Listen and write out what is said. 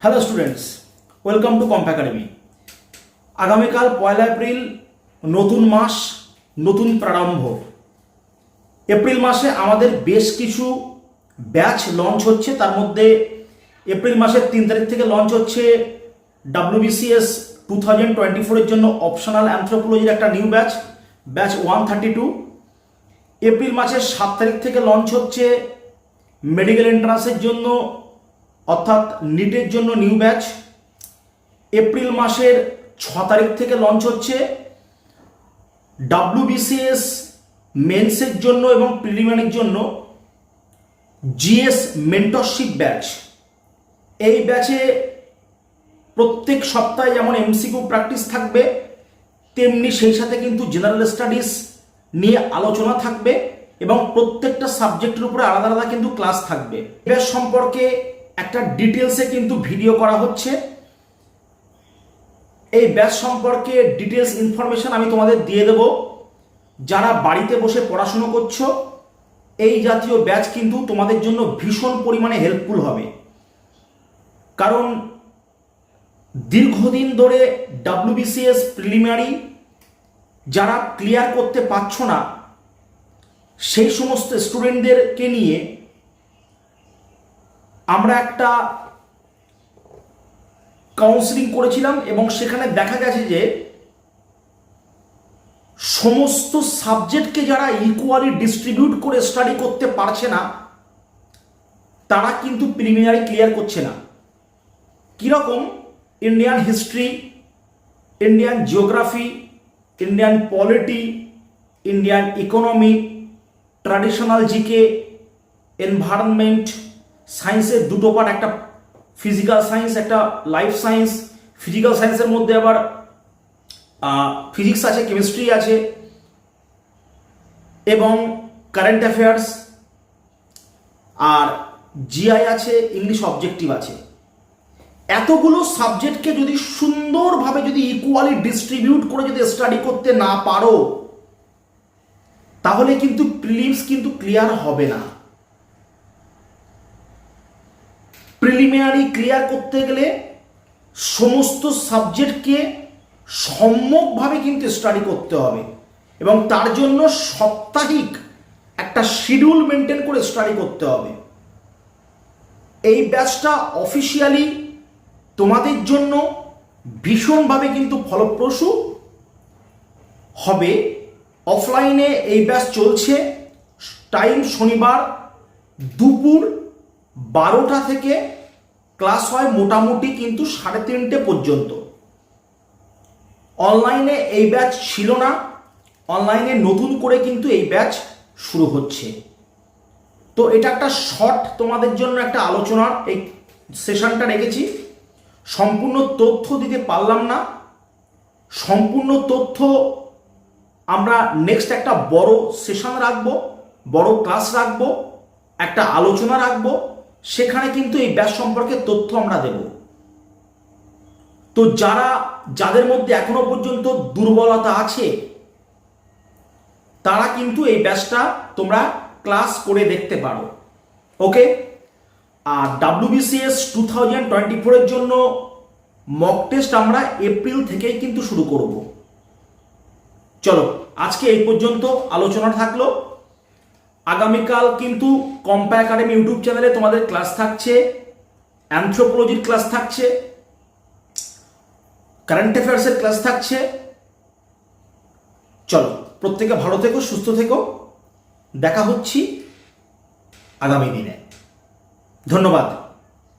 Hello students, welcome to comp academy. আগামীকাল 1 April, নতুন মাস, নতুন প্রারম্ভ। এপ্রিল মাসে আমাদের বেশ কিছু ব্যাচ লঞ্চ হচ্ছে। তার মধ্যে এপ্রিল মাসের 3 তারিখ থেকে লঞ্চ হচ্ছে WBCS 2024 এর জন্য অপশনাল অ্যানথ্রোপোলজির একটা নিউ ব্যাচ, ব্যাচ 132। এপ্রিল মাসের 7 তারিখ থেকে লঞ্চ হচ্ছে মেডিকেল এন্ট্রান্সের জন্য অর্থাৎ নিটের জন্য নিউ ব্যাচ। এপ্রিল মাসের 6 তারিখ থেকে লঞ্চ হচ্ছে WBCS মেন্সের জন্য এবং প্রিলিমিনারির জন্য GS মেন্টরশিপ ব্যাচ। এই ব্যাচে প্রত্যেক সপ্তাহে যেমন MCQ প্র্যাকটিস থাকবে, তেমনি সেই সাথে কিন্তু জেনারেল স্টাডিজ নিয়ে আলোচনা থাকবে এবং প্রত্যেকটা সাবজেক্টের উপরে আলাদা আলাদা কিন্তু ক্লাস থাকবে। ব্যাচ সম্পর্কে একটা ডিটেলসে কিন্তু ভিডিও করা হচ্ছে। এই ব্যাচ সম্পর্কে ডিটেলস ইনফরমেশন আমি তোমাদের দিয়ে দেব। যারা বাড়িতে বসে পড়াশুনো করছো, এই জাতীয় ব্যাচ কিন্তু তোমাদের জন্য ভীষণ পরিমাণে হেল্পফুল হবে। কারণ দীর্ঘদিন ধরে WBCS প্রিলিমিনারি যারা ক্লিয়ার করতে পারছো না, সেই সমস্ত স্টুডেন্টদেরকে নিয়ে আমরা একটা কাউন্সিলিং করেছিলাম এবং সেখানে দেখা গেছে যে সমস্ত সাবজেক্টকে যারা ইকুয়ালি ডিস্ট্রিবিউট করে স্টাডি করতে পারছে না, তারা কিন্তু প্রিলিমিনারি ক্লিয়ার করছে না। কীরকম? Indian history, Indian geography, Indian polity, Indian economy, traditional GK, environment, সায়েন্সের দুটো পার্ট, একটা ফিজিক্যাল সায়েন্স, একটা লাইফ সায়েন্স। ফিজিক্যাল সায়েন্সের মধ্যে আবার ফিজিক্স আছে, কেমিস্ট্রি আছে এবং কারেন্ট অ্যাফেয়ার্স, আর জিআই আছে, ইংলিশ অবজেক্টিভ আছে। এতগুলো সাবজেক্টকে যদি সুন্দরভাবে যদি ইকুয়ালি ডিস্ট্রিবিউট করে যদি স্টাডি করতে না পারো, তাহলে কিন্তু প্রিলিমস কিন্তু ক্লিয়ার হবে না। প্রিলিমিনারি ক্লিয়ার করতে গেলে সমস্ত সাবজেক্টকে সম্যকভাবে কিন্তু স্টাডি করতে হবে এবং তার জন্য সাপ্তাহিক একটা শিডিউল মেনটেন করে স্টাডি করতে হবে। এই ব্যাচটা অফিসিয়ালি তোমাদের জন্য ভীষণভাবে কিন্তু ফলপ্রসূ হবে। অফলাইনে এই ব্যাচ চলছে। টাইম শনিবার দুপুর 12টা থেকে ক্লাস হয় মোটামুটি কিন্তু 3:30 পর্যন্ত। অনলাইনে এই ব্যাচ ছিল না, অনলাইনে নতুন করে কিন্তু এই ব্যাচ শুরু হচ্ছে। তো এটা একটা শর্ট তোমাদের জন্য একটা আলোচনার এই সেশনটা রেখেছি। সম্পূর্ণ তথ্য দিতে পারলাম না। সম্পূর্ণ তথ্য আমরা নেক্সট একটা বড় সেশন রাখবো, বড় ক্লাস রাখবো, একটা আলোচনা রাখবো, সেখানে কিন্তু এই ব্যাচ সম্পর্কে তথ্য আমরা দেব। তো যাদের মধ্যে এখনো পর্যন্ত দুর্বলতা আছে, তারা কিন্তু এই ব্যাচটা তোমরা ক্লাস করে দেখতে পারো। ওকে? আর WBCS 2024 এর জন্য মক টেস্ট আমরা এপ্রিল থেকেই কিন্তু শুরু করব। চলো, আজকে এই পর্যন্ত আলোচনা থাকলো। আগামীকাল কিন্তু কম্প একাডেমি ইউটিউব চ্যানেলে তোমাদের ক্লাস থাকছে, অ্যানথ্রোপোলজির ক্লাস থাকছে, কারেন্ট অ্যাফেয়ার্সের ক্লাস থাকছে। চলো, প্রত্যেকে ভালো থেকো, সুস্থ থেকো। দেখা হচ্ছি আগামী দিনে। ধন্যবাদ।